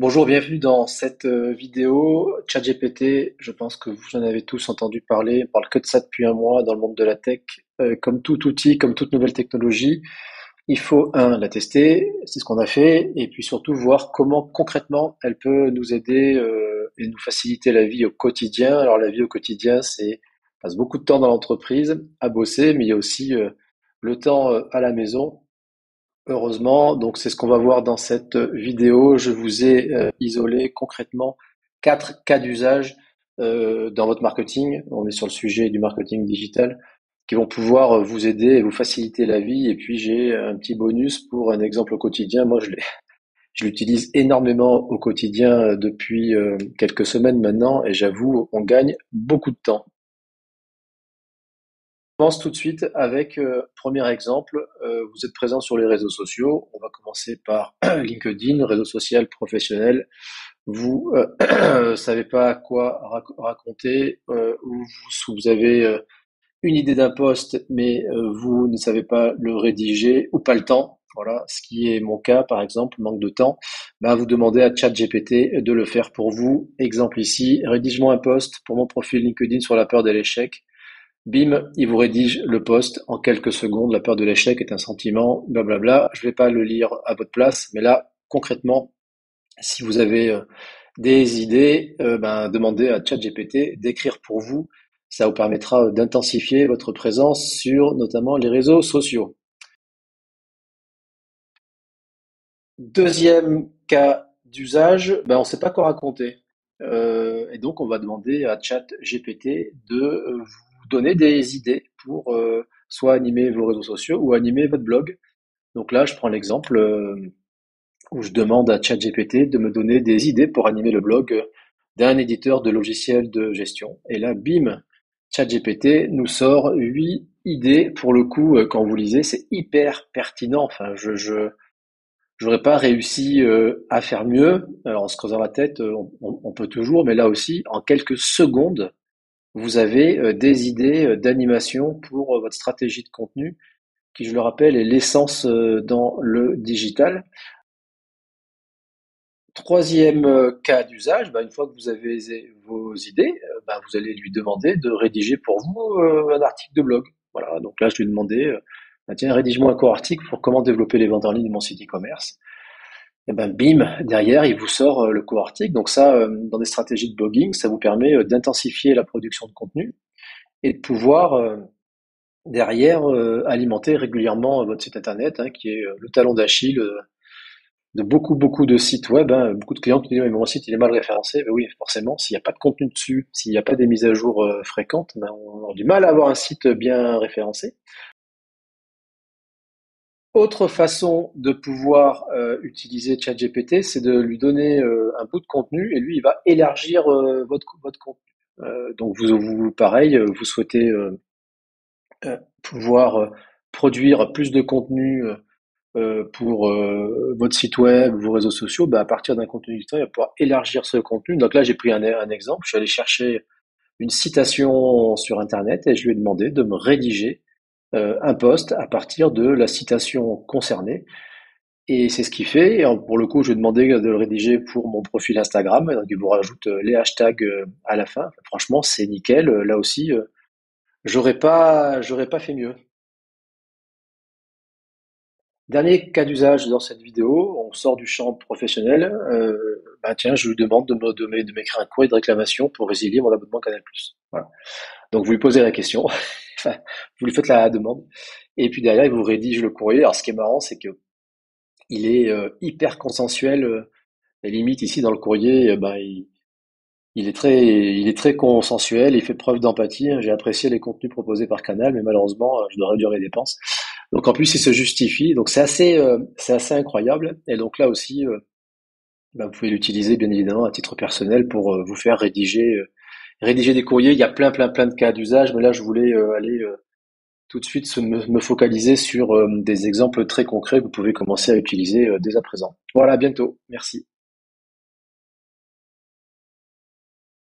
Bonjour, bienvenue dans cette vidéo. ChatGPT, je pense que vous en avez tous entendu parler. On parle que de ça depuis un mois dans le monde de la tech. Comme tout outil, comme toute nouvelle technologie, il faut, la tester, c'est ce qu'on a fait, et puis surtout voir comment concrètement elle peut nous aider et nous faciliter la vie au quotidien. Alors la vie au quotidien, on passe beaucoup de temps dans l'entreprise à bosser, mais il y a aussi le temps à la maison. Heureusement, donc c'est ce qu'on va voir dans cette vidéo. Je vous ai isolé concrètement 4 cas d'usage dans votre marketing. On est sur le sujet du marketing digital qui vont pouvoir vous aider et vous faciliter la vie. Et puis j'ai un petit bonus pour un exemple au quotidien. Moi, je l'utilise énormément au quotidien depuis quelques semaines maintenant et j'avoue, on gagne beaucoup de temps. Commence tout de suite avec premier exemple. Vous êtes présent sur les réseaux sociaux. On va commencer par LinkedIn, réseau social professionnel. Vous savez pas quoi raconter, ou vous avez une idée d'un poste, mais vous ne savez pas le rédiger ou pas le temps. Voilà, ce qui est mon cas par exemple, manque de temps. Ben, vous demandez à ChatGPT de le faire pour vous. Exemple ici, rédige-moi un post pour mon profil LinkedIn sur la peur de l'échec. Bim, il vous rédige le post en quelques secondes. La peur de l'échec est un sentiment, blablabla. Je vais pas le lire à votre place, mais là, concrètement, si vous avez des idées, ben, demandez à ChatGPT d'écrire pour vous. Ça vous permettra d'intensifier votre présence sur notamment les réseaux sociaux. Deuxième cas d'usage, ben, on ne sait pas quoi raconter. Et donc, on va demander à ChatGPT de vous donner des idées pour soit animer vos réseaux sociaux ou animer votre blog. Donc là, je prends l'exemple où je demande à ChatGPT de me donner des idées pour animer le blog d'un éditeur de logiciels de gestion. Et là, bim, ChatGPT nous sort 8 idées. Pour le coup, quand vous lisez, c'est hyper pertinent. Enfin, j'aurais pas réussi à faire mieux. Alors, en se creusant la tête, on peut toujours, mais là aussi, en quelques secondes, vous avez des idées d'animation pour votre stratégie de contenu, qui, je le rappelle, est l'essence dans le digital. Troisième cas d'usage, bah, une fois que vous avez vos idées, bah, vous allez lui demander de rédiger pour vous un article de blog. Voilà, donc là, je lui ai demandé, bah, tiens, rédige-moi un court article pour comment développer les ventes en ligne de mon site e-commerce. Et ben bim, derrière, il vous sort le court article. Donc ça, dans des stratégies de blogging, ça vous permet d'intensifier la production de contenu et de pouvoir derrière alimenter régulièrement votre site internet, hein, qui est le talon d'Achille de beaucoup de sites web, hein. Beaucoup de clients qui disent, mais mon site il est mal référencé. Ben oui, forcément, s'il n'y a pas de contenu dessus, s'il n'y a pas des mises à jour fréquentes, ben on aura du mal à avoir un site bien référencé. Autre façon de pouvoir utiliser ChatGPT, c'est de lui donner un bout de contenu et lui, il va élargir votre contenu. Donc pareil, vous souhaitez pouvoir produire plus de contenu pour votre site web, vos réseaux sociaux, bah, à partir d'un contenu existant, il va pouvoir élargir ce contenu. Donc là, j'ai pris un exemple. Je suis allé chercher une citation sur Internet et je lui ai demandé de me rédiger un post à partir de la citation concernée. Et c'est ce qu'il fait. Et pour le coup, je lui ai demandé de le rédiger pour mon profil Instagram. Et donc, il vous rajoute les hashtags à la fin. Enfin, franchement, c'est nickel. Là aussi, j'aurais pas fait mieux. Dernier cas d'usage dans cette vidéo, on sort du champ professionnel. Bah tiens, je lui demande de m'écrire un courrier de réclamation pour résilier mon abonnement Canal+. Voilà. Donc vous lui posez la question, enfin, vous lui faites la demande, et puis derrière il vous rédige le courrier. Alors ce qui est marrant, c'est que il est hyper consensuel. Et limite ici dans le courrier, ben, il est très consensuel. Il fait preuve d'empathie, hein. J'ai apprécié les contenus proposés par Canal, mais malheureusement, je dois réduire mes dépenses. Donc en plus, il se justifie. Donc c'est assez incroyable. Et donc là aussi, bah, vous pouvez l'utiliser bien évidemment à titre personnel pour vous faire rédiger des courriers. Il y a plein de cas d'usage, mais là je voulais aller tout de suite me focaliser sur des exemples très concrets que vous pouvez commencer à utiliser dès à présent. Voilà, à bientôt. Merci.